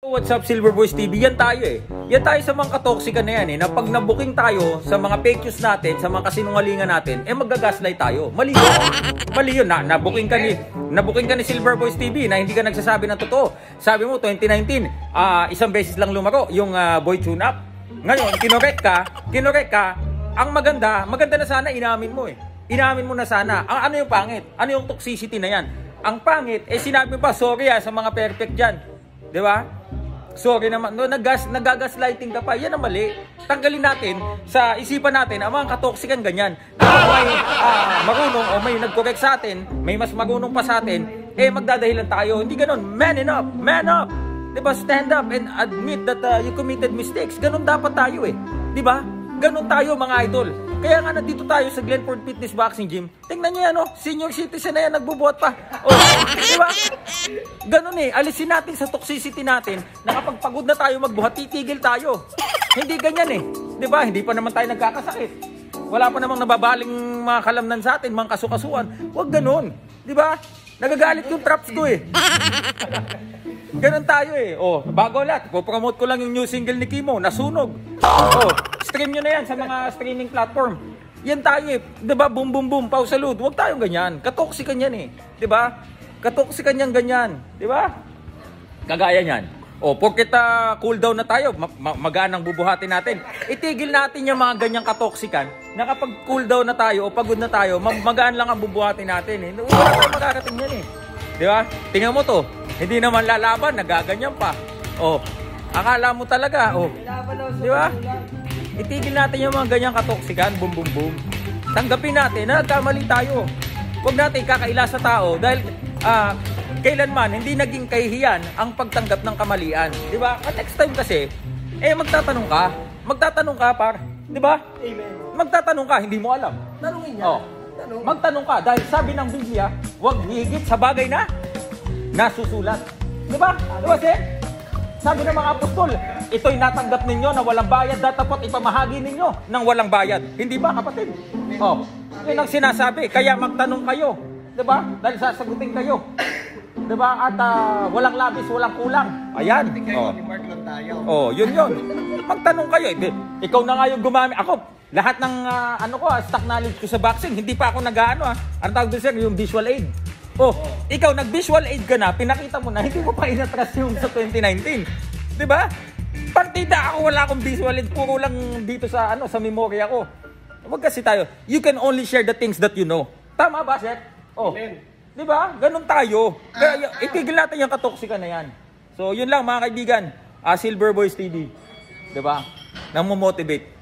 What's up, Silver Boys TV? Yan tayo eh. Yan tayo sa mga katoksika na yan eh. Na pag nabuking tayo sa mga fake news natin, sa mga kasinungalingan natin, eh magagaslight tayo. Mali yun. Mali yun. Nabuking ka ni Silver Boys TV na hindi ka nagsasabi ng totoo. Sabi mo, 2019, isang beses lang lumaro yung boy tune-up. Ngayon, kinorek ka, ang maganda na sana inamin mo eh. Inamin mo na sana. Ano yung pangit? Ano yung toxicity na yan? Ang pangit, eh sinabi mo pa, sorry sa mga perfect dyan. Di ba? Sorry naman, no, nagagaslighting ka pa, yan ang mali. Tanggalin natin sa isipan natin ang mga katoksikan ganyan. Kapag may marunong o may nag-correct sa atin, may mas marunong pa sa atin, eh magdadahilan tayo. Hindi ganun, man up. Diba, stand up and admit that you committed mistakes. Ganun dapat tayo eh. Diba? Ganun tayo mga idol. Kaya nga nandito tayo sa Glenford Fitness Boxing Gym. Tingnan niyo yan, senior citizen na yan, nagbubuhat pa. Diba? Ganun eh, alisin natin sa toxicity natin na kapag pagod na tayo magbuhat, titigil tayo. Hindi ganyan eh. Diba? Hindi pa naman tayo nagkakasakit. Wala pa namang nababaling mga kalamnan sa atin, mga kasukasuan. Huwag ganun. Diba? Nagagalit yung traps ko eh. Ganun tayo eh. Bago lahat, po-promote ko lang yung new single ni Kimo, Nasunog. Stream nyo na yan sa mga streaming platform. Yan tayo eh. Diba? Boom, boom, boom. Pau salud. Huwag tayong ganyan. Katoksikan yan eh. Diba? Katoksikan yan ganyan. Diba? Kagaya yan. Porket cool down na tayo, maganang bubuhatin natin. Itigil natin yung mga ganyang katoksikan na kapag cool down na tayo o pagod na tayo, magaan lang ang bubuhatin natin eh. Wala tayong makakating yan eh. Diba? Tingnan mo to. Hindi naman lalaban, nagaganyan pa. Akala mo talaga, diba? Itigil natin yung mga ganyang katoksikan, boom, boom, boom. Tanggapin natin na nagkamali tayo. Huwag natin kakaila sa tao dahil kailanman hindi naging kahihiyan ang pagtanggap ng kamalian. Diba? At next time kasi, magtatanong ka, par. Diba? Amen. Magtatanong ka, hindi mo alam. Tanungin niya. Magtanong ka dahil sabi ng Biblia, huwag higit sa bagay na nasusulat. Diba? Diba, sir? Sabi ng mga apostol, ito'y natanggap ninyo na walang bayad, dapat ipamahagi ninyo ng walang bayad. Hindi ba, kapatid? Yun ang sinasabi. Kaya magtanong kayo. Diba? Dahil sasagutin kayo. Diba? At walang labis, walang kulang. Ayan. Yun. Magtanong kayo. Ikaw na nga yung gumamit. Ako, lahat ng stock knowledge ko sa boxing, hindi pa ako nag-ano. Ano tawag doon, sir? Yung visual aid. Ikaw nag-visual aid ka na, pinakita mo na, hindi mo pa inatras yung sa 2019. 'Di ba? Partida ako, wala akong visual aid, puro lang dito sa sa memorya ko. Wag kasi tayo. You can only share the things that you know. Tama ba, sir? 'Di ba? Ganun tayo. Kaya itigil natin yung katoksikan na yan. So, yun lang mga kaibigan. Silver Boys TV. 'Di ba? Namo-motivate.